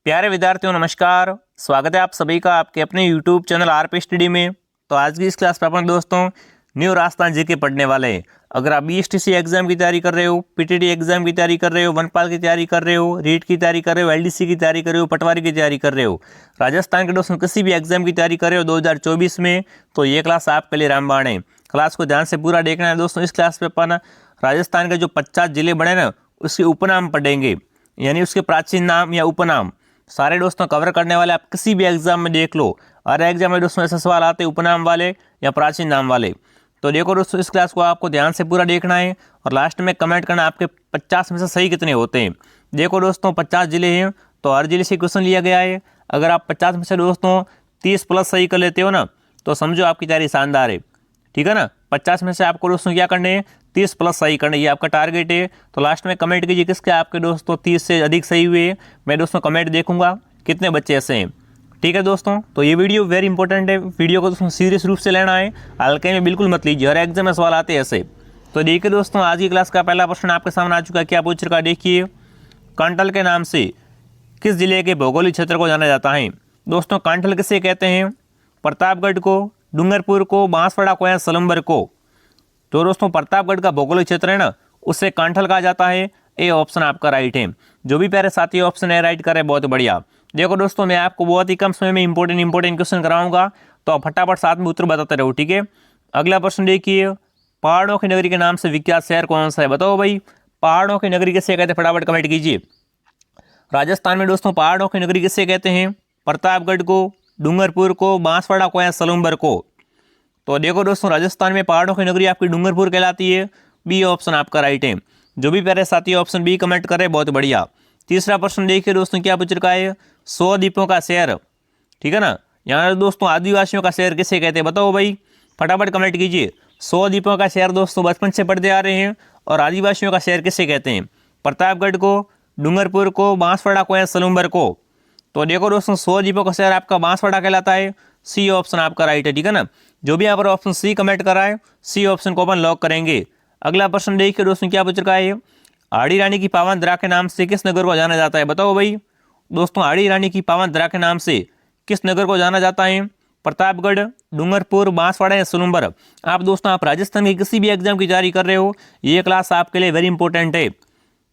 प्यारे विद्यार्थियों नमस्कार। स्वागत है आप सभी का आपके अपने यूट्यूब चैनल आरपी स्टडी में। तो आज की इस क्लास में अपन दोस्तों न्यू राजस्थान जीके पढ़ने वाले हैं। अगर आप बीएसटीसी एग्जाम की तैयारी कर रहे हो, पीटीटी एग्जाम की तैयारी कर रहे हो, वनपाल की तैयारी कर रहे हो, रीट की तैयारी कर रहे हो, एलडीसी की तैयारी कर रहे हो, पटवारी की तैयारी कर रहे हो, राजस्थान के दोस्तों किसी भी एग्जाम की तैयारी कर रहे हो 2024 में, तो ये क्लास आपके लिए रामबाण है। क्लास को ध्यान से पूरा देखना है दोस्तों। इस क्लास में अपन राजस्थान के जो 50 जिले बने ना उसके उपनाम पढ़ेंगे, यानी उसके प्राचीन नाम या उपनाम सारे दोस्तों कवर करने वाले। आप किसी भी एग्जाम में देख लो, हर एग्जाम में दोस्तों ऐसे सवाल आते हैं उपनाम वाले या प्राचीन नाम वाले। तो देखो दोस्तों, इस क्लास को आपको ध्यान से पूरा देखना है और लास्ट में कमेंट करना आपके 50 में से सही कितने होते हैं। देखो दोस्तों 50 जिले हैं तो हर जिले से क्वेश्चन लिया गया है। अगर आप 50 में से दोस्तों 30 प्लस सही कर लेते हो ना तो समझो आपकी तैयारी शानदार है, ठीक है ना। 50 में से आपको दोस्तों क्या करने हैं, 30 प्लस सही करना, ये आपका टारगेट है। तो लास्ट में कमेंट कीजिए किसके आपके दोस्तों 30 से अधिक सही हुए। मैं दोस्तों कमेंट देखूंगा कितने बच्चे ऐसे हैं, ठीक है दोस्तों। तो ये वीडियो वेरी इंपॉर्टेंट है, वीडियो को दोस्तों सीरियस रूप से लेना है, हल्के में बिल्कुल मत लीजिए, हर एग्जाम में सवाल आते हैं ऐसे। तो देखिए दोस्तों, आज की क्लास का पहला प्रश्न आपके सामने आ चुका है। क्या पूछ रखा है देखिए, कांठल के नाम से किस जिले के भौगोलिक क्षेत्र को जाना जाता है। दोस्तों कांठल किसे कहते हैं, प्रतापगढ़ को, डूंगरपुर को, बांसवाड़ा को या सलम्बर को। तो दोस्तों प्रतापगढ़ का भौगोलिक क्षेत्र है ना उससे कांठल कहा जाता है। ए ऑप्शन आपका राइट है। जो भी प्यारे साथी ऑप्शन ए राइट करे बहुत बढ़िया। देखो दोस्तों, मैं आपको बहुत ही कम समय में इंपॉर्टेंट क्वेश्चन कराऊंगा, तो आप फटाफट साथ में उत्तर बताते रहो, ठीक है। अगला प्रश्न देखिए, पहाड़ों की नगरी के नाम से विख्यात शहर कौन सा है, बताओ भाई। पहाड़ों की नगरी किसे कहते हैं, फटाफट कमेंट कीजिए। राजस्थान में दोस्तों पहाड़ों की नगरी किसे कहते हैं, प्रतापगढ़ को, डूंगरपुर को, बांसवाड़ा को या सलूम्बर को। तो देखो दोस्तों, राजस्थान में पहाड़ों की नगरी आपकी डूंगरपुर कहलाती है। बी ऑप्शन आपका राइट है। जो भी प्यारे साथी ऑप्शन बी कमेंट कर रहे हैं बहुत बढ़िया। तीसरा प्रश्न देखिए दोस्तों, क्या पूछ रखा है, 100 द्वीपों का शहर, ठीक है ना। यहाँ दोस्तों आदिवासियों का शहर किसे कहते हैं, बताओ भाई, फटाफट कमेंट कीजिए। 100 द्वीपों का शहर दोस्तों बचपन से पढ़ते आ रहे हैं। और आदिवासियों का शहर किसे कहते हैं, प्रतापगढ़ को, डूंगरपुर को, बांसवाड़ा को या सलूम्बर को। तो देखो दोस्तों, 100 द्वीपों का शहर आपका बांसवाड़ा कहलाता है। सी ऑप्शन आपका राइट है, ठीक है ना। जो भी यहाँ पर ऑप्शन सी कमेंट कर रहा है, सी ऑप्शन को अपन लॉक करेंगे। अगला प्रश्न देखिए दोस्तों, क्या पूछ रखा है, आड़ी रानी की पावन दरा के नाम से किस नगर को जाना जाता है, बताओ भाई। दोस्तों आड़ी रानी की पावन दरा के नाम से किस नगर को जाना जाता है, प्रतापगढ़, डूंगरपुर, बांसवाड़ा या सलूम्बर। आप दोस्तों आप राजस्थान की किसी भी एग्जाम की तैयारी कर रहे हो, ये क्लास आपके लिए वेरी इंपॉर्टेंट है,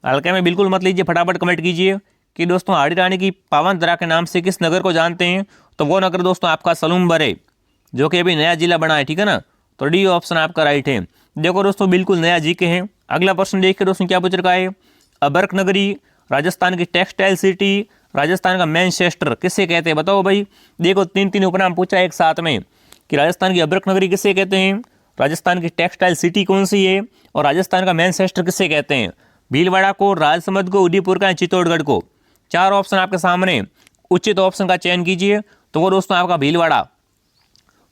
हल्के में बिल्कुल मत लीजिए। फटाफट कमेंट कीजिए कि दोस्तों आड़ी रानी की पावन दरा के नाम से किस नगर को जानते हैं। तो वो नगर दोस्तों आपका सलूम्बर है, जो कि अभी नया जिला बना है, ठीक है ना। तो डी ऑप्शन आपका राइट है। देखो दोस्तों बिल्कुल नया जीके हैं। अगला प्रश्न देखिए दोस्तों, क्या पूछ रखा है, अबरक नगरी, राजस्थान की टेक्सटाइल सिटी, राजस्थान का मैनचेस्टर किसे कहते हैं, बताओ भाई। देखो तीन तीन उपनाम पूछा एक साथ में कि राजस्थान की अबरक नगरी किसे कहते हैं, राजस्थान की टेक्सटाइल सिटी कौन सी है, और राजस्थान का मैनचेस्टर किसे कहते हैं। भीलवाड़ा को, राजसमंद को, उदयपुर का, चित्तौड़गढ़ को। चार ऑप्शन आपके सामने, उचित ऑप्शन का चयन कीजिए। तो वो दोस्तों आपका भीलवाड़ा।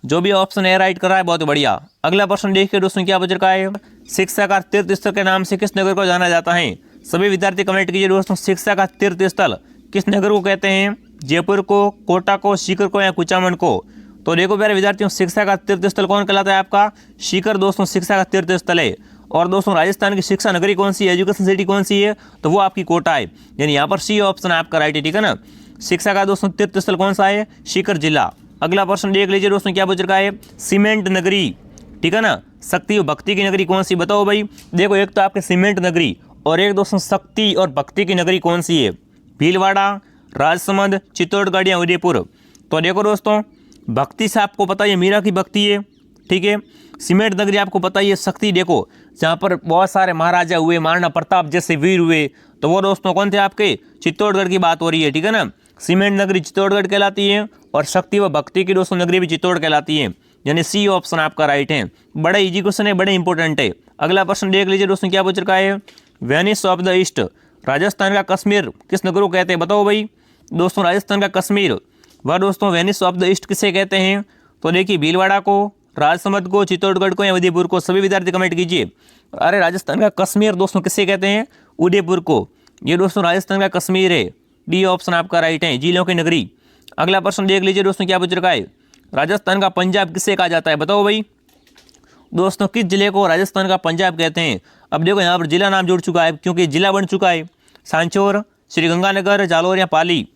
जो भी ऑप्शन ए राइट कर रहा है बहुत बढ़िया। अगला प्रश्न देखिए दोस्तों, क्या पूछ रखा है, शिक्षा का तीर्थ स्थल के नाम से किस नगर को जाना जाता है। सभी विद्यार्थी कमेंट कीजिए दोस्तों, शिक्षा का तीर्थ स्थल किस नगर को कहते हैं, जयपुर को, कोटा को, सीकर को या कुचामन को। तो देखो प्यारे विद्यार्थियों, शिक्षा का तीर्थ स्थल कौन कहलाता है, आपका सीकर दोस्तों शिक्षा का तीर्थ स्थल है। और दोस्तों राजस्थान की शिक्षा नगरी कौन सी है, एजुकेशन सिटी कौन सी है, तो वो आपकी कोटा है। यानी यहाँ पर सी ऑप्शन आपका राइट है, ठीक है ना। शिक्षा का दोस्तों तीर्थ स्थल कौन सा है, सीकर जिला। अगला प्रश्न देख लीजिए दोस्तों, क्या पूछ रखा है, सीमेंट नगरी, ठीक है ना, शक्ति और भक्ति की नगरी कौन सी, बताओ भाई। देखो एक तो आपके सीमेंट नगरी और एक दोस्तों शक्ति और भक्ति की नगरी कौन सी है, भीलवाड़ा, राजसमंद, चित्तौड़गढ़ या उदयपुर। तो देखो दोस्तों भक्ति से आपको पता है मीरा की भक्ति है, ठीक है। सीमेंट नगरी आपको पता ही है शक्ति, देखो जहाँ पर बहुत सारे महाराजा हुए, महाराणा प्रताप जैसे वीर हुए, तो वो दोस्तों कौन थे आपके, चित्तौड़गढ़ की बात हो रही है, ठीक है ना। सीमेंट नगरी चित्तौड़गढ़ कहलाती है और शक्ति व भक्ति की दोस्तों नगरी भी चित्तौड़ कहलाती है। यानी सी ऑप्शन आपका राइट है। बड़ा इजी क्वेश्चन है, बड़े इंपॉर्टेंट है। अगला प्रश्न देख लीजिए दोस्तों, क्या पूछ रखा है, Venice of the east, Rajasthan का कश्मीर किस नगर को कहते हैं, बताओ भाई। दोस्तों राजस्थान का कश्मीर वह दोस्तों वेनिस ऑफ द ईस्ट किसे कहते हैं। तो देखिए भीलवाड़ा को, राजसमंद को, चित्तौड़गढ़ को या उदयपुर को। सभी विद्यार्थी कमेंट कीजिए। अरे राजस्थान का कश्मीर दोस्तों किसे कहते हैं, उदयपुर को। ये दोस्तों राजस्थान का कश्मीर है, डी ऑप्शन आपका राइट है, जिलों की नगरी। अगला प्रश्न देख लीजिए दोस्तों, क्या पूछ रखा है, राजस्थान का पंजाब किसे कहा जाता है, बताओ भाई। दोस्तों किस जिले को राजस्थान का पंजाब कहते हैं। अब देखो यहाँ पर जिला नाम जुड़ चुका है क्योंकि जिला बन चुका है, सांचौर, श्रीगंगानगर, जालोर या पाली।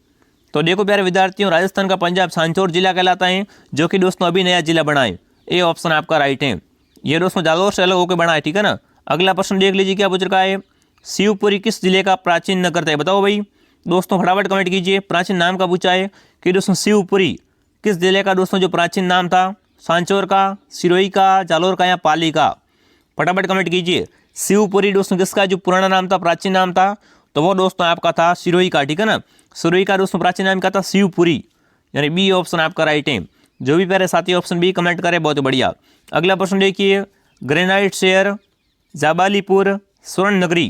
तो देखो प्यारे विद्यार्थियों, राजस्थान का पंजाब सांचौर जिला कहलाता है, जो कि दोस्तों अभी नया जिला बना है। ये ऑप्शन आपका राइट है। ये दोस्तों जालौर से अलग होकर बना है, ठीक है ना। अगला प्रश्न देख लीजिए क्या पूछ रखा है। शिवपुरी किस जिले का प्राचीन नगर था, बताओ भाई। दोस्तों फटाफट कमेंट कीजिए। प्राचीन नाम का पूछा है कि दोस्तों शिवपुरी किस जिले का दोस्तों जो प्राचीन नाम था, सांचौर का, सिरोही का, जालौर का या पाली का। फटाफट कमेंट कीजिए। शिवपुरी दोस्तों किसका जो पुराना नाम था, प्राचीन नाम था, तो वो दोस्तों आपका था सिरोही का, ठीक है ना। सिरोही का दोस्तों प्राचीन नाम क्या था, शिवपुरी, यानी बी ऑप्शन आपका राइट है। जो भी प्यारे साथी ऑप्शन बी कमेंट करे बहुत बढ़िया। अगला प्रश्न देखिए, ग्रेनाइट शहर, जाबालीपुर, स्वर्ण नगरी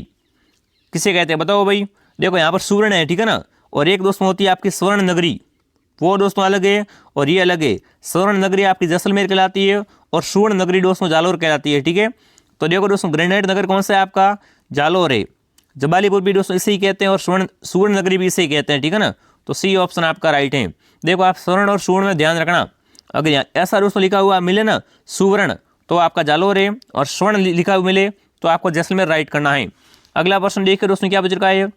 किसे कहते हैं, बताओ भाई। देखो यहाँ पर सुवर्ण है, ठीक है ना, और एक दोस्तों होती है आपकी स्वर्ण नगरी, वो दोस्तों अलग है और ये अलग है। स्वर्ण नगरी आपकी जैसलमेर कहलाती है और सुवर्ण नगरी दोस्तों जालौर कहलाती है, ठीक है। तो देखो दोस्तों ग्रेनाइट नगर कौन सा है आपका, जालौर है। जबालीपुर भी दोस्तों इसे ही कहते हैं और सुवर्ण नगरी भी इसे ही कहते हैं, ठीक है ना। तो सी ऑप्शन आपका राइट है। देखो आप स्वर्ण और सुवर्ण में ध्यान रखना, अगर यहाँ ऐसा दोस्तों लिखा हुआ मिले ना सुवर्ण, तो आपका जालौर है, और स्वर्ण लिखा हुआ मिले तो आपको जैसलमेर राइट करना है। अगला प्रश्न देखिए दोस्तों क्या पूछ रखा है।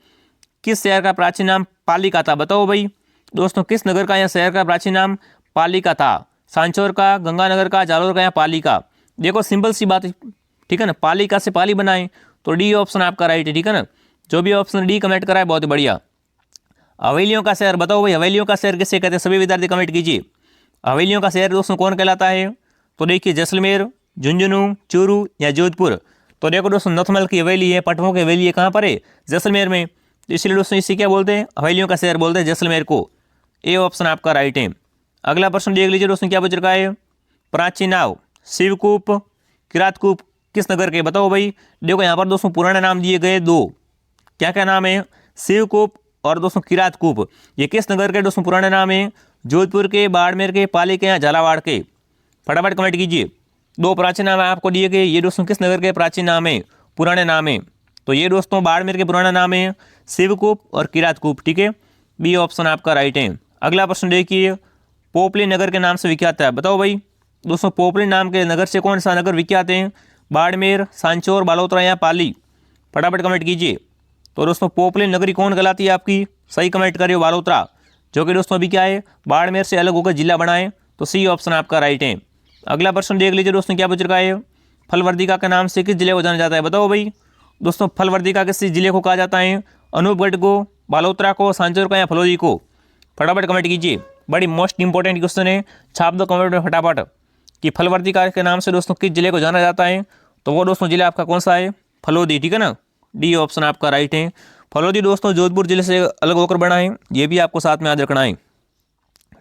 किस शहर का प्राचीन नाम पालिका था, बताओ भाई। दोस्तों किस नगर का या शहर का प्राचीन नाम पालिका था, सांचौर का, गंगानगर का, जालौर का या पाली का। देखो सिंपल सी बात है, ठीक है ना, पालिका से पाली बनाए, तो डी ऑप्शन आपका राइट है, ठीक है ना। जो भी ऑप्शन डी कमेंट करा है बहुत बढ़िया। हवेलियों का शहर, बताओ भाई हवेलियों का शहर किसे कहते हैं, सभी विद्यार्थी कमेंट कीजिए। हवेलियों का शहर दोस्तों कौन कहलाता है, तो देखिए जैसलमेर, झुंझुनू, चूरू या जोधपुर। तो देखो दोस्तों नथमल की हवेली है, पटवों की हवेली है, कहाँ पर है, जैसलमेर में। तो इसलिए दोस्तों इसे क्या बोलते हैं, हवेलियों का शहर बोलते हैं जैसलमेर को। ए ऑप्शन आपका राइट है। अगला प्रश्न देख लीजिए दोस्तों क्या पूछ रखा है। प्राचीन नाव शिवकूप, किरातकूप किस नगर के, बताओ भाई। देखो यहाँ पर दोस्तों पुराने नाम दिए गए दो, क्या क्या नाम है, शिवकूप और दोस्तों किरातकूप। ये किस नगर के दोस्तों पुराने नाम है, जोधपुर के, बाड़मेर के, पाली के या झालावाड़ के। फटाफट कमेंट कीजिए। दो प्राचीन नाम आपको दिए गए, ये दोस्तों किस नगर के प्राचीन नाम है, पुराने नाम है। तो ये दोस्तों बाड़मेर के पुराना नाम है शिवकूप और किरातकूप, ठीक है। बी ऑप्शन आपका राइट है। अगला प्रश्न देखिए, पोपली नगर के नाम से विख्यात है, बताओ भाई। दोस्तों पोपली नाम के नगर से कौन सा नगर विख्यात है, बाड़मेर, सांचौर, बालोतरा या पाली। फटाफट कमेंट कीजिए। तो दोस्तों पोपली नगरी कौन कहलाती है आपकी, सही कमेंट करिए बालोतरा, जो कि दोस्तों अभी क्या है, बाड़मेर से अलग होकर जिला बना है। तो सी ऑप्शन आपका राइट है। अगला प्रश्न देख लीजिए दोस्तों क्या पूछ रखा है। फलवर्दिका के नाम से किस जिले को जाना जाता है, बताओ भाई। दोस्तों फलवर्दिका किस जिले को कहा जाता है, अनूपगढ़ को, बालोतरा को, सांचौर को या फलौदी को। फटाफट कमेंट कीजिए, बड़ी मोस्ट इंपॉर्टेंट क्वेश्चन है, छाप दो कमेंट में फटाफट कि फलवर्दिका के नाम से दोस्तों किस जिले को जाना जाता है। तो वो दोस्तों जिला आपका कौन सा है, फलौदी, ठीक है ना। डी ऑप्शन आपका राइट है। फलौदी दोस्तों जोधपुर जिले से अलग होकर बना है, ये भी आपको साथ में याद रखना है,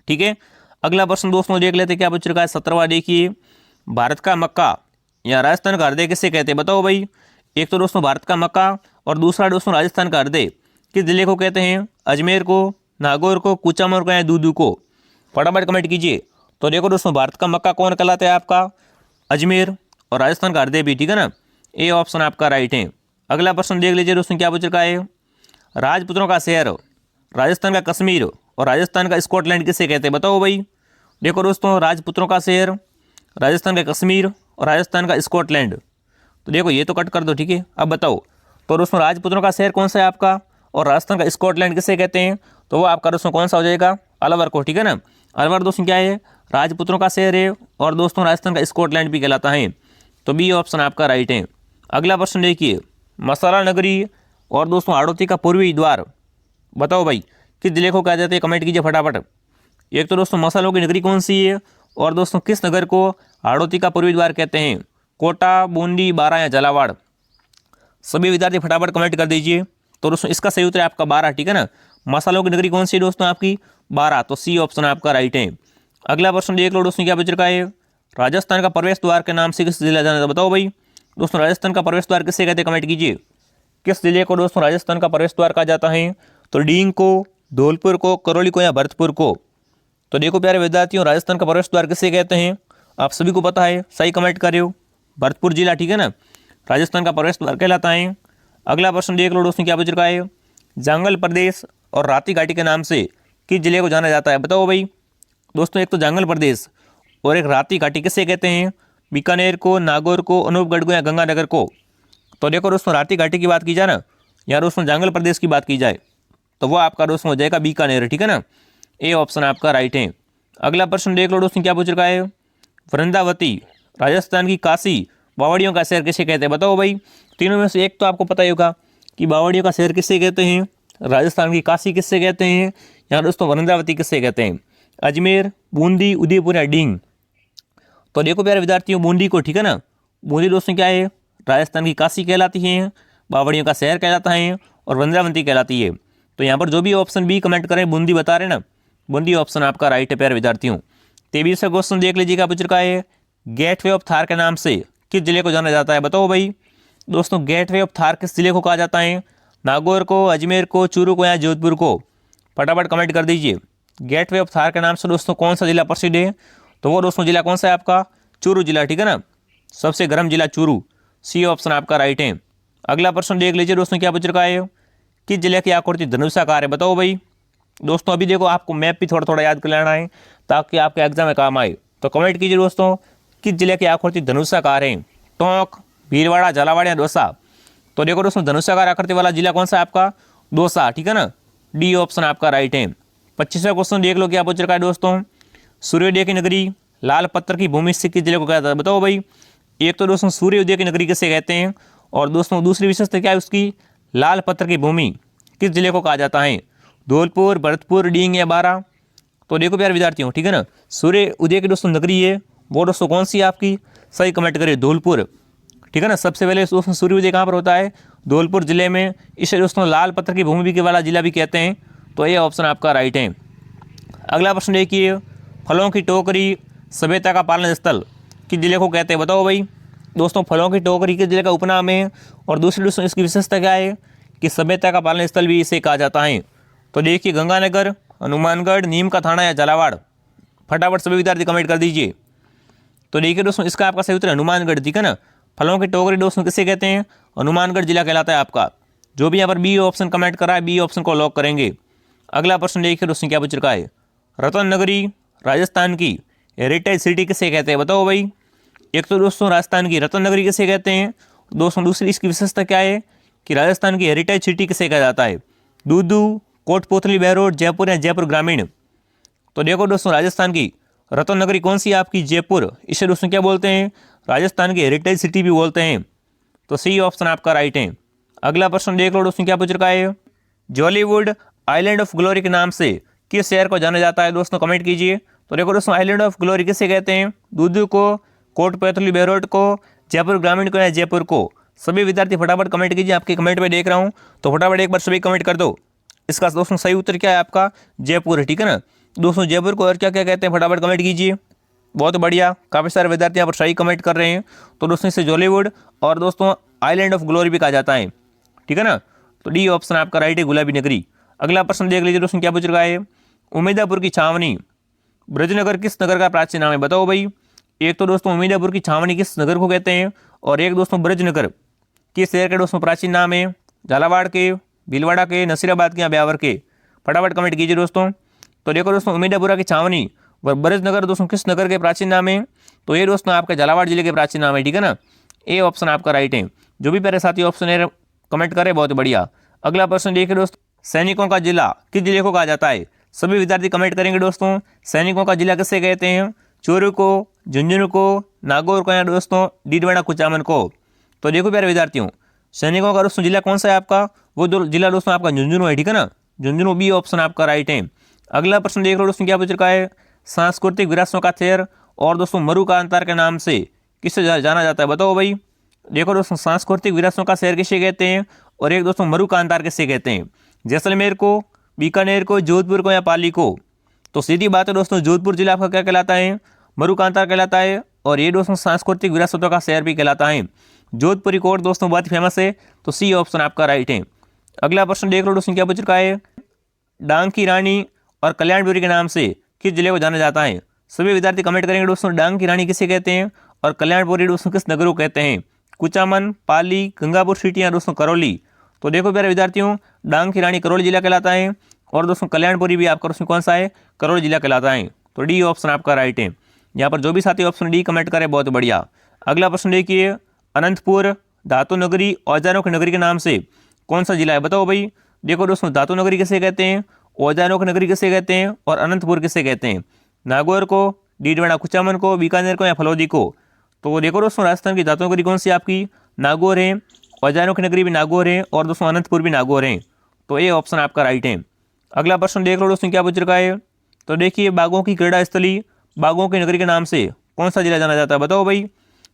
ठीक है। अगला प्रश्न दोस्तों देख लेते क्या पूछ रखा है, 17वां देखिए। भारत का मक्का या राजस्थान का हृदय किसे कहते हैं, बताओ भाई। एक तो दोस्तों भारत का मक्का और दूसरा दोस्तों राजस्थान का हृदय किस जिले को कहते हैं, अजमेर को, नागौर को, कुचामन को या दूदू को। फटाफट कमेंट कीजिए। तो देखो दोस्तों भारत का मक्का कौन कहलाता है आपका, अजमेर, और राजस्थान का हृदय भी, ठीक है ना। ए ऑप्शन आपका राइट है। अगला प्रश्न देख लीजिए दोस्तों क्या पूछ रखा है। राजपुत्रों का शहर राजस्थान का कश्मीर और राजस्थान का स्कॉटलैंड किसे कहते हैं, बताओ भाई। देखो दोस्तों राजपुत्रों का शहर, राजस्थान का कश्मीर और राजस्थान का स्कॉटलैंड। तो देखो ये तो कट कर दो, ठीक है। अब बताओ तो दोस्तों राजपुत्रों का शहर कौन सा है आपका, और राजस्थान का स्कॉटलैंड किसे कहते हैं, तो वो आपका दोस्तों कौन सा हो जाएगा, अलवर को, ठीक है ना। अलवर दोस्तों क्या है, राजपुत्रों का शहर है और दोस्तों राजस्थान का स्कॉटलैंड भी कहलाता है। तो बी ऑप्शन आपका राइट है। अगला प्रश्न देखिए, मसाला नगरी और दोस्तों हाड़ौती का पूर्वी द्वार, बताओ भाई किस जिले को कहा जाता है, कमेंट कीजिए फटाफट। एक तो दोस्तों मसालों की नगरी कौन सी है, और दोस्तों किस नगर को हाड़ौती का पूर्वी द्वार कहते हैं, कोटा, बूंदी, बारा या झालावाड़। सभी विद्यार्थी फटाफट कमेंट कर दीजिए। तो दोस्तों इसका सही उत्तर है आपका बारा, ठीक है ना। मसालों की नगरी कौन सी है दोस्तों आपकी, बारा। तो सी ऑप्शन आपका राइट है। अगला प्रश्न देख लो दोस्तों क्या पूछ रखा है। राजस्थान का प्रवेश द्वार के नाम से किस जिला जाना था, बताओ भाई। दोस्तों राजस्थान का प्रवेश द्वार किसे कहते हैं, कमेंट कीजिए। किस जिले को दोस्तों राजस्थान का प्रवेश द्वार कहा जाता है, तो डींग को, धौलपुर को, करौली को या भरतपुर को। तो देखो प्यारे विद्यार्थियों राजस्थान का प्रवेश द्वार किसे कहते हैं, आप सभी को पता है, सही कमेंट कर रहे हो, भरतपुर जिला, ठीक है ना, राजस्थान का प्रवेश द्वार कहलाता है। अगला प्रश्न देख लो दोस्तों क्या पूछ रखा है। जांगल प्रदेश और राती घाटी के नाम से किस जिले को जाना जाता है, बताओ भाई। दोस्तों एक तो जांगल प्रदेश और एक राती घाटी किसे कहते हैं, बीकानेर को, नागौर को, अनूपगढ़ को या गंगानगर को। तो देखो दोस्तों राती घाटी की बात की जाए ना, या दोस्तों जांगल प्रदेश की बात की जाए, तो वो आपका दोस्तों हो जाएगा बीकानेर, ठीक है ना। ए ऑप्शन आपका राइट है। अगला प्रश्न देख लो दोस्तों, क्या पूछ रखा है। वृंदावती राजस्थान की काशी बावड़ियों का शहर किसे कहते हैं, बताओ भाई। तीनों में से एक तो आपको पता ही होगा कि बावड़ियों का शहर किससे कहते हैं, राजस्थान की काशी किससे कहते हैं, यहाँ दोस्तों वृंदावती किससे कहते हैं। अजमेर, बूंदी, उदयपुर या डींग। तो देखो प्यारे विद्यार्थियों, बूंदी को, ठीक है ना। बूंदी दोस्तों क्या है, राजस्थान की काशी कहलाती है, बावड़ियों का शहर कहलाता है और वृंदावती कहलाती है। तो यहाँ पर जो भी ऑप्शन बी कमेंट करें, बूंदी बता रहे ना, बूंदी ऑप्शन आपका राइट है प्यारे विद्यार्थियों। 23वां क्वेश्चन देख लीजिएगा, पूछ रखा है गेटवे ऑफ थार के नाम से किस जिले को जाना जाता है, बताओ भाई। दोस्तों गेटवे ऑफ थार किस जिले को कहा जाता है, नागौर को, अजमेर को, चूरू को या जोधपुर को। फटाफट कमेंट कर दीजिए। गेटवे ऑफ थार के नाम से दोस्तों कौन सा जिला प्रसिद्ध है, तो वो दोस्तों जिला कौन सा है आपका, चूरू जिला, ठीक है ना। सबसे गर्म जिला चूरू, सी ऑप्शन आपका राइट है। अगला प्रश्न देख लीजिए दोस्तों, क्या पूछ रखा है। किस जिले की आकृति धनुषाकार है, बताओ भाई। दोस्तों अभी देखो आपको मैप भी थोड़ा थोड़ा याद कर लेना है ताकि आपके एग्जाम में काम आए। तो कमेंट कीजिए दोस्तों, किस जिले की आकृति धनुषाकार है, टोंक, भीलवाड़ा, झालावाड़ या दौसा। तो देखो दोस्तों धनुषाकार आकृति वाला जिला कौन सा है आपका, दौसा, ठीक है ना। डी ऑप्शन आपका राइट है। 25वां क्वेश्चन देख लो, क्या पूछ रखा है दोस्तों। सूर्योदय की नगरी, लाल पत्थर की भूमि से किस जिले को कहता है, बताओ भाई। एक तो दोस्तों सूर्योदय की नगरी किसे कहते हैं, और दोस्तों दूसरी विशेषता क्या है उसकी, लाल पत्थर की भूमि किस जिले को कहा जाता है, धौलपुर, भरतपुर, डींग या बारा। तो देखो प्यारे विद्यार्थियों, ठीक है ना, सूर्य उदय की दोस्तों नगरी है वो दोस्तों कौन सी है आपकी, सही कमेंट करिए, धौलपुर, ठीक है ना। सबसे पहले दोस्तों सूर्योदय कहाँ पर होता है, धौलपुर जिले में। इसे दोस्तों लाल पत्थर की भूमि के वाला जिला भी कहते हैं। तो ये ऑप्शन आपका राइट है। अगला प्रश्न देखिए, फलों की टोकरी सभ्यता का पालन स्थल किस जिले को कहते हैं, बताओ भाई। दोस्तों फलों की टोकरी किस जिले का उपनाम है, और दूसरी दोस्तों इसकी विशेषता क्या है कि सभ्यता का पालन स्थल भी इसे कहा जाता है। तो देखिए गंगानगर, हनुमानगढ़, नीम का थाना या झालावाड़। फटाफट सभी विद्यार्थी कमेंट कर दीजिए। तो देखिए दोस्तों इसका आपका सही उत्तर हनुमानगढ़, ठीक है ना। फलों की टोकरी दोस्तों किसे कहते हैं, हनुमानगढ़ जिला कहलाता है आपका। जो भी यहाँ पर बी ऑप्शन कमेंट करा है, बी ऑप्शन को लॉक करेंगे। अगला प्रश्न देखिए दोस्तों, क्या पूछ रखा है। रतन नगरी राजस्थान की हेरिटेज सिटी किसे कहते हैं, बताओ भाई। एक तो दोस्तों राजस्थान की रतन नगरी किसे कहते हैं, दोस्तों दूसरी इसकी विशेषता क्या है कि राजस्थान की हेरिटेज सिटी किसे कहा जाता है, दूदू, कोटपुतली, बहरोड, जयपुर या जयपुर ग्रामीण। तो देखो दोस्तों राजस्थान की रतन नगरी कौन सी है आपकी, जयपुर। इसे दोस्तों क्या बोलते हैं, राजस्थान की हेरिटेज सिटी भी बोलते हैं। तो सी ऑप्शन आपका राइट है। अगला प्रश्न देख लो दोस्तों, क्या पूछ रखा है। जॉलीवुड आइलैंड ऑफ ग्लोरी के नाम से किस शहर को जाना जाता है, दोस्तों कमेंट कीजिए। तो देखो दोस्तों आइलैंड ऑफ ग्लोरी किसे कहते हैं, दूदू को, कोटपुतली, बहरोड को, जयपुर ग्रामीण को या जयपुर को। सभी विद्यार्थी फटाफट कमेंट कीजिए, आपके कमेंट में देख रहा हूँ, तो फटाफट एक बार सभी कमेंट कर दो। इसका दोस्तों सही उत्तर क्या है आपका, जयपुर है, ठीक है ना। दोस्तों जयपुर को और क्या क्या कहते हैं, फटाफट कमेंट कीजिए। बहुत बढ़िया, काफ़ी सारे विद्यार्थी यहाँ पर सही कमेंट कर रहे हैं। तो दोस्तों इसे जॉलीवुड और दोस्तों आइलैंड ऑफ ग्लोरी भी कहा जाता है, ठीक है ना। तो डी ऑप्शन आपका राइट है, गुलाबी नगरी। अगला प्रश्न देख लीजिए दोस्तों, क्या पूछ रखा है। उमेदापुर की छावनी ब्रजनगर किस नगर का प्राचीन नाम है, बताओ भाई। एक तो दोस्तों उमेदापुर की छावनी किस नगर को कहते हैं, और एक दोस्तों ब्रजनगर किस शहर के दोस्तों प्राचीन नाम है, झालावाड़ के, भीलवाड़ा के, नसीराबाद के या ब्यावर के। फटाफट कमेंट कीजिए दोस्तों। तो देखो दोस्तों उमेदापुरा की छावनी व ब्रजनगर दोस्तों किस नगर के प्राचीन नाम है, तो ये दोस्तों आपका झालावाड़ जिले के प्राचीन नाम है, ठीक है ना। ए ऑप्शन आपका राइट है। जो भी मेरे साथी ऑप्शन है कमेंट करें, बहुत बढ़िया। अगला प्रश्न देखिए दोस्तों, सैनिकों का जिला किस जिले को कहा जाता है। सभी विद्यार्थी कमेंट करेंगे दोस्तों, सैनिकों का जिला किससे कहते हैं, चूरू को, झुंझुनू को, नागौर को या दोस्तों डीडवाड़ा, कुचामन को। तो देखो प्यारे विद्यार्थियों, सैनिकों का दोस्तों जिला कौन सा है आपका, वो जिला दोस्तों आपका झुंझुनू है, ठीक है ना। झुंझुनू बी ऑप्शन आपका राइट है। अगला प्रश्न देख लो दोस्तों, क्या पूछ रखा है। सांस्कृतिक विरासतों का शहर और दोस्तों मरु कांतार के नाम से किससे जाना जाता है, बताओ भाई। देखो दोस्तों सांस्कृतिक विरासतों का शहर किसे कहते हैं, और एक दोस्तों मरु कांतार किससे कहते हैं, जैसलमेर को, बीकानेर को, जोधपुर को या पाली को। तो सीधी बात है दोस्तों, जोधपुर जिला आपका क्या कहलाता है, मरु कांतार कहलाता है, और ये दोस्तों सांस्कृतिक विरासतों का शहर भी कहलाता है। जोधपुरी कोर्ट दोस्तों बहुत फेमस है, तो सी ऑप्शन आपका राइट है। अगला प्रश्न देख लो दोस्तों, क्या पूछ रखा है। डांग की रानी और कल्याणपुरी के नाम से किस जिले को जाना जाता है। सभी विद्यार्थी कमेंट करेंगे दोस्तों, डांग की रानी किसे कहते हैं, और कल्याणपुरी दोस्तों किस नगर को कहते हैं, कुचामन, पाली, गंगापुर सिटी या दोस्तों करौली। तो देखो प्यारे विद्यार्थियों, डांग की रानी करौली जिला कहलाता है, और दोस्तों कल्याणपुरी भी आपका दोस्तों कौन सा है, करौली जिला कहलाता है। तो डी ऑप्शन आपका राइट है। यहाँ पर जो भी साथी ऑप्शन डी कमेंट करें, बहुत बढ़िया। अगला प्रश्न देखिए, अनंतपुर धातु नगरी औजारों की नगरी के नाम से कौन सा जिला है, बताओ भाई। देखो दोस्तों, धातु नगरी किसे कहते हैं, औजारों की नगरी किसे कहते हैं और अनंतपुर किसे कहते हैं। नागौर को, डीडवाना कुचामन को, बीकानेर को या फलौदी को। तो देखो दोस्तों, राजस्थान की धातु नगरी कौन सी आपकी, नागौर है, औजारों की नगरी भी नागौर है और दोस्तों अनंतपुर भी नागौर है। तो ये ऑप्शन आपका राइट है। अगला प्रश्न देख लो दोस्तों क्या पूछ रखा है। तो देखिए, बाघों की क्रीड़ा स्थली, बाघों की नगरी के नाम से कौन सा जिला जाना जाता है, बताओ भाई।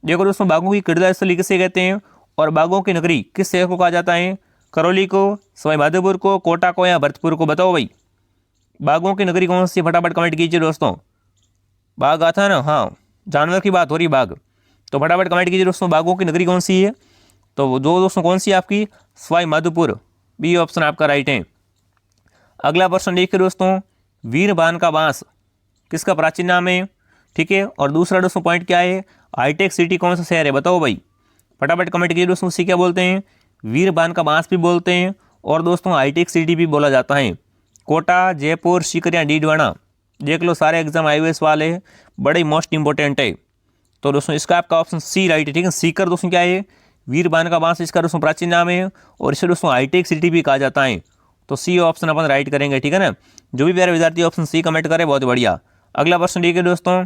देखो दोस्तों, बाघों की क्रीड़ा स्थली किसे कहते हैं और बाघों की नगरी किस शहर को कहा जाता है, करौली को, सवाई माधोपुर को, कोटा को या भरतपुर को, बताओ भाई। बाघों की नगरी कौन सी, फटाफट कमेंट कीजिए दोस्तों। बाघ आता है ना, हाँ, जानवर की बात हो रही बाघ, तो फटाफट कमेंट कीजिए दोस्तों, बाघों की नगरी कौन सी है। तो जो दोस्तों कौन सी आपकी, सवाई माधोपुर, बी ऑप्शन आपका राइट है। अगला प्रश्न देखिए दोस्तों, वीरबान का बांस किसका प्राचीन नाम है, ठीक है। और दूसरा दोस्तों पॉइंट क्या है, हाईटेक सिटी कौन सा शहर है, बताओ भाई। फटाफट कमेंट कीजिए दोस्तों, उसी क्या बोलते हैं, वीरबान का बांस भी बोलते हैं और दोस्तों हाईटेक सिटी भी बोला जाता है। कोटा, जयपुर, सीकर या डीडवाना, देख लो सारे एग्जाम IAS वाले बड़े मोस्ट इंपॉर्टेंट है। तो दोस्तों इसका आपका ऑप्शन सी राइट है, ठीक है। सीकर दोस्तों क्या है, वीरबान का बांस इसका दोस्तों प्राचीन नाम है और इसे दोस्तों हाईटेक सिटी भी कहा जाता है। तो सी ऑप्शन अपन राइट करेंगे, ठीक है ना। जो भी प्यारे विद्यार्थी ऑप्शन सी कमेंट करे, बहुत बढ़िया। अगला प्रश्न देखिए दोस्तों,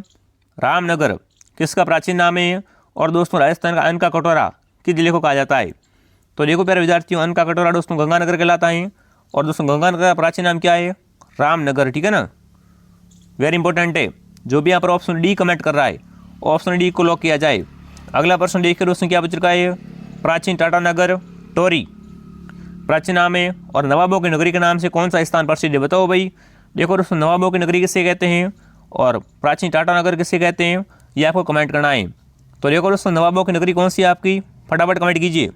रामनगर किसका प्राचीन नाम है और दोस्तों राजस्थान का अन्न का कटोरा किस जिले को कहा जाता है। तो देखो प्यारे विद्यार्थियों, अन्न का कटोरा दोस्तों गंगानगर कहलाता है और दोस्तों गंगानगर का प्राचीन नाम क्या है, रामनगर, ठीक है ना। वेरी इंपॉर्टेंट है। जो भी यहाँ पर ऑप्शन डी कमेंट कर रहा है, ऑप्शन डी को लॉक किया जाए। अगला प्रश्न देखिए दोस्तों क्या पूछ रखा है, प्राचीन टाटानगर टोरी प्राचीन नाम है और नवाबों की नगरी के नाम से कौन सा स्थान प्रसिद्ध है, बताओ भाई। देखो दोस्तों, नवाबों की नगरी किसे कहते हैं और प्राचीन टाटानगर किसे कहते हैं, ये आपको कमेंट करना है। तो देखो दोस्तों, नवाबों की नगरी कौन सी है आपकी, फटाफट कमेंट कीजिए।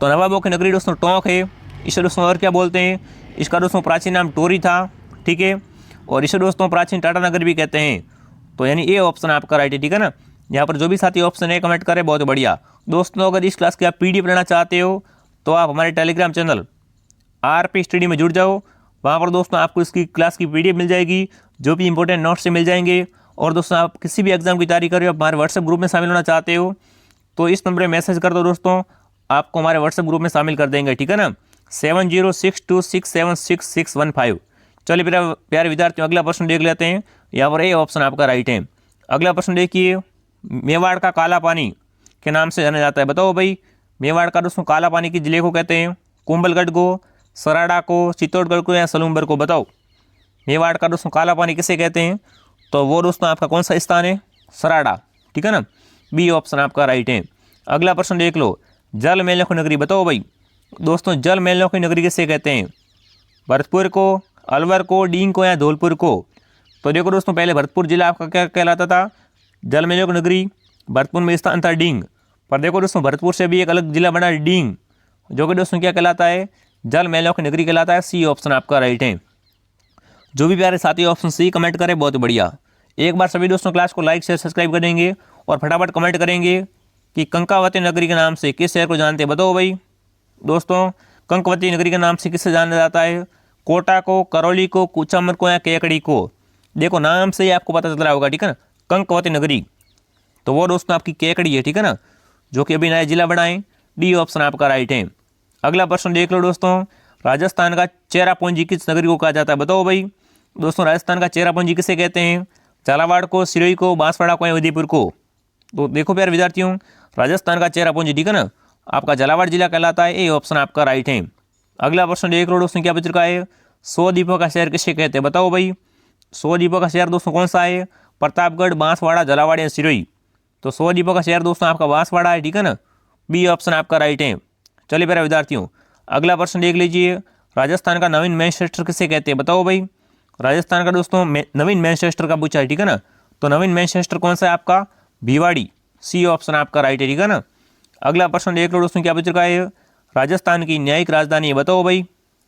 तो नवाबों की नगरी दोस्तों टोंक है। इसे दोस्तों और क्या बोलते हैं, इसका दोस्तों प्राचीन नाम टोरी था, ठीक है। और इसे दोस्तों प्राचीन टाटानगर भी कहते हैं। तो यानी ये ऑप्शन आपका राइट है, ठीक है ना। यहाँ पर जो भी साथी ऑप्शन है कमेंट करें, बहुत बढ़िया। दोस्तों अगर इस क्लास की आप PDF लेना चाहते हो तो आप हमारे टेलीग्राम चैनल RP स्टडी में जुड़ जाओ। वहाँ पर दोस्तों आपको इसकी क्लास की PDF मिल जाएगी, जो भी इंपॉर्टेंट नोट्स से मिल जाएंगे। और दोस्तों आप किसी भी एग्जाम की तैयारी कर रहे हो, हमारे व्हाट्सएप ग्रुप में शामिल होना चाहते हो तो इस नंबर पर मैसेज कर दो दोस्तों, आपको हमारे व्हाट्सएप ग्रुप में शामिल कर देंगे, ठीक है ना। 7062676615। चलिए प्यारे विद्यार्थियों, अगला प्रश्न देख लेते हैं। यहाँ पर ये ऑप्शन आपका राइट है। अगला प्रश्न देखिए, मेवाड़ का काला पानी के नाम से जाना जाता है, बताओ भाई। मेवाड़ का दोस्तों काला पानी किस जिले को कहते हैं, कुंभलगढ़ को, सराड़ा को, चित्तौड़गढ़ को या सलूम्बर को, बताओ। मेवाड़ का दोस्तों काला पानी किसे कहते हैं, तो वो दोस्तों आपका कौन सा स्थान है, सराड़ा, ठीक है ना। बी ऑप्शन आपका राइट है। अगला प्रश्न देख लो, जल मेलों की नगरी, बताओ भाई। दोस्तों जल मेलों की नगरी किसे कहते हैं, भरतपुर को, अलवर को, डींग को या धौलपुर को। तो देखो दोस्तों, पहले भरतपुर जिला आपका क्या कहलाता था, जल मेलों की नगरी। भरतपुर में स्थान था डींग, पर देखो दोस्तों भरतपुर से भी एक अलग जिला बना डींग, जो कि दोस्तों क्या कहलाता है, जल मेलों की नगरी कहलाता है। सी ऑप्शन आपका राइट है। जो भी प्यारे साथी ऑप्शन सी कमेंट करें, बहुत बढ़िया। एक बार सभी दोस्तों क्लास को लाइक शेयर सब्सक्राइब करेंगे और फटाफट कमेंट करेंगे कि कंकावती नगरी के नाम से किस शहर को जानते हैं, बताओ भाई। दोस्तों कंकवती नगरी के नाम से किससे जाना जाता है, कोटा को, करौली को, कुचामन को या केकड़ी को। देखो नाम से ही आपको पता चल रहा होगा, ठीक है ना, कंकवती नगरी। तो वो दोस्तों आपकी केकड़ी है, ठीक है ना, जो कि अभी नया जिला बना है। डी ऑप्शन आपका राइट है। अगला प्रश्न देख लो दोस्तों, राजस्थान का चेरापूंजी किस नगरी को कहा जाता है, बताओ भाई। दोस्तों राजस्थान का चेरापूंजी किसे कहते हैं, झालावाड़ को, सिरोही को, बांसवाड़ा को या उदयपुर को। तो देखो प्यारे विद्यार्थियों, राजस्थान का चेरापूंजी, ठीक है ना, आपका झालावाड़ जिला कहलाता है। ये ऑप्शन आपका राइट है। अगला प्रश्न देख लो दोस्तों, क्या बच रखा है, 100 द्वीपों का शहर किसे कहते हैं, बताओ भाई। 100 द्वीपों का शहर दोस्तों कौन सा है, प्रतापगढ़, बांसवाड़ा, झालावाड़ या सिरोही। तो 100 द्वीपों का शहर दोस्तों आपका बांसवाड़ा है, ठीक है ना। बी ऑप्शन आपका राइट है। चलिए प्यारे विद्यार्थियों, अगला प्रश्न देख लीजिए, राजस्थान का नवीन मैनचेस्टर किसे कहते हैं, बताओ भाई। राजस्थान का दोस्तों नवीन मैनचेस्टर का पूछा है, ठीक है ना। तो नवीन मैनचेस्टर कौन सा है आपका, भिवाड़ी। सी ऑप्शन आपका राइट है, ठीक है ना। अगला प्रश्न देख लो दोस्तों, क्या बच रखा है, राजस्थान की न्यायिक राजधानी है, बताओ भाई।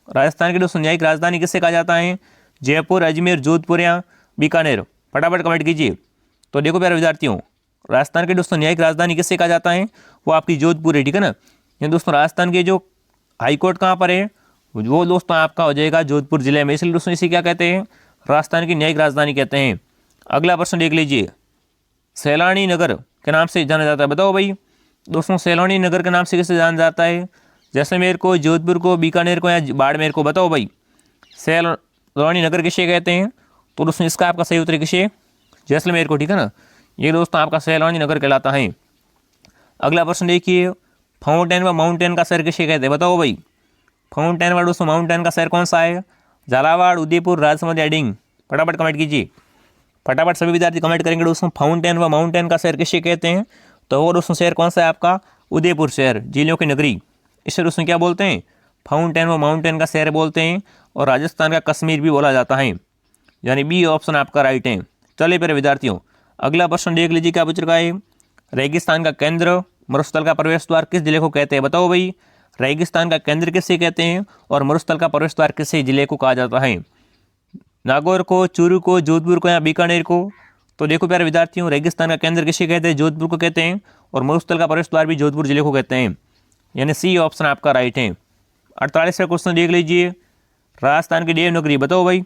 राजस्थान की दोस्तों न्यायिक राजधानी किससे कहा जाता है, जयपुर, अजमेर, जोधपुर या बीकानेर। फटाफट कमेंट कीजिए। तो देखो प्यारे विद्यार्थियों, राजस्थान की दोस्तों न्यायिक राजधानी किससे कहा जाता है, वो आपकी जोधपुर है, ठीक है ना। ये दोस्तों राजस्थान के जो हाईकोर्ट कहाँ पर है, वो दोस्तों आपका हो जाएगा जोधपुर जिले में, इसलिए दोस्तों इसे क्या कहते हैं, राजस्थान की न्यायिक राजधानी कहते हैं। अगला प्रश्न देख लीजिए, सैलानी नगर के नाम से जाना जाता है, बताओ भाई। दोस्तों सैलानी नगर के नाम से किसे जाना जाता है, जैसलमेर को, जोधपुर को, बीकानेर को या बाड़मेर को। बताओ भाई सैलानी नगर किसे कहते हैं? तो दोस्तों इसका आपका सही उत्तर किसे? जैसलमेर को, ठीक है ना। ये दोस्तों आपका सैलानी नगर कहलाता है। अगला प्रश्न देखिए, फाउंटेन व माउंटेन का शहर किसे कहते हैं? बताओ भाई फाउंटेन व दोस्तों माउंटेन का शहर कौन सा है? झालावाड़, उदयपुर, राजसमंद या डिंग? फटाफट कमेंट कीजिए, फटाफट सभी विद्यार्थी कमेंट करेंगे दोस्तों। फाउंटेन व माउंटेन का शहर किसे कहते हैं? तो वो दोस्तों शहर कौन सा है आपका? उदयपुर शहर, झीलों की नगरी। इसे दोस्तों क्या बोलते हैं? फाउंटेन व माउंटेन का शहर बोलते हैं। और राजस्थान का कश्मीर भी बोला जाता है, यानी बी ऑप्शन आपका राइट है। चलिए प्यारे विद्यार्थियों, अगला प्रश्न देख लीजिए क्या पूछ रखा है। रेगिस्तान का केंद्र, मरुस्थल का प्रवेश द्वार किस जिले को कहते हैं? बताओ भाई रेगिस्तान का केंद्र किसे कहते हैं और मरुस्थल का प्रवेश द्वार किस जिले को कहा जाता है? नागौर को, चूरू को, जोधपुर को या बीकानेर को? तो देखो प्यारे विद्यार्थियों, रेगिस्तान का केंद्र किसे कहते हैं? जोधपुर को कहते हैं। और मरुस्थल का प्रवेश द्वार भी जोधपुर जिले को कहते हैं, यानी सी ऑप्शन आपका राइट है। 48वां क्वेश्चन देख लीजिए, राजस्थान की देवनगरी। बताओ भाई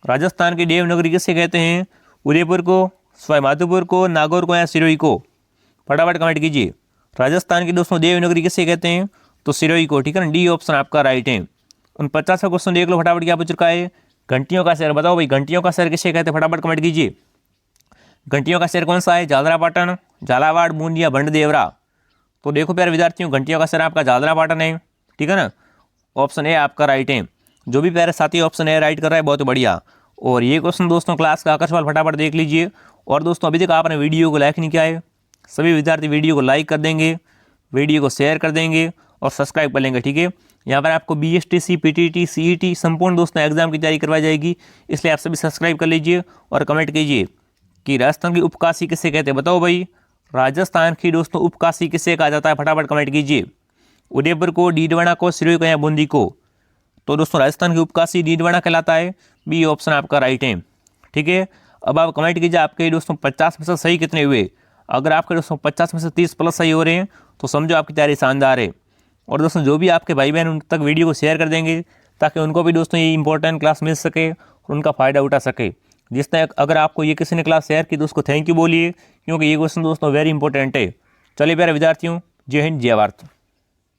राजस्थान की देवनगरी किसे कहते हैं? उदयपुर को, सवाईमाधोपुर को, नागौर को या सिरोही को? फटाफट कमेंट कीजिए। राजस्थान की दोस्तों देवनगरी किसे कहते हैं? तो सिरोही को, ठीक है ना। डी ऑप्शन आपका राइट है। 49वां क्वेश्चन देख लो फटाफट क्या पूछ रखा है। घंटियों का शहर। बताओ भाई घंटियों का शहर किसे कहते हैं? फटाफट कमेंट कीजिए। घंटियों का शहर कौन सा है? झालरापाटन, झालावाड़, बूंदी या बंडदेवरा? तो देखो प्यारे विद्यार्थियों, घंटियों का शहर आपका झालरापाटन है, ठीक है ना। ऑप्शन ए आपका राइट है। जो भी प्यारे साथी ऑप्शन ए राइट कर रहा है बहुत बढ़िया। और ये क्वेश्चन दोस्तों क्लास का आकर सवाल फटाफट देख लीजिए। और दोस्तों अभी तक आपने वीडियो को लाइक नहीं किया है, सभी विद्यार्थी वीडियो को लाइक कर देंगे, वीडियो को शेयर कर देंगे और सब्सक्राइब कर लेंगे, ठीक है। यहाँ पर आपको BSTC, PTT, CET संपूर्ण दोस्तों एग्जाम की तैयारी करवाई जाएगी, इसलिए आप सभी सब्सक्राइब कर लीजिए और कमेंट कीजिए कि राजस्थान की उपकाशी किसे कहते हैं? बताओ भाई राजस्थान की दोस्तों उपकाशी किसे कहा जाता है? फटाफट कमेंट कीजिए। उदयपुर को, डीडवाना को, सिरोही को या बूंदी को? तो दोस्तों राजस्थान की उपकाशी डीडवाना कहलाता है, बी ऑप्शन आपका राइट है, ठीक है। अब आप कमेंट कीजिए आपके दोस्तों 50% सही कितने हुए। अगर आपके दोस्तों 50 में से 30 प्लस सही हो रहे हैं तो समझो आपकी तैयारी शानदार है। और दोस्तों जो भी आपके भाई बहन उन तक वीडियो को शेयर कर देंगे ताकि उनको भी दोस्तों ये इंपॉर्टेंट क्लास मिल सके और उनका फ़ायदा उठा सके। जिस तरह अगर आपको ये किसी ने क्लास शेयर की तो उसको थैंक यू बोलिए, क्योंकि ये क्वेश्चन दोस्तों वेरी इंपॉर्टेंट है। चलिए प्यारे विद्यार्थियों, जय हिंद, जय भारत।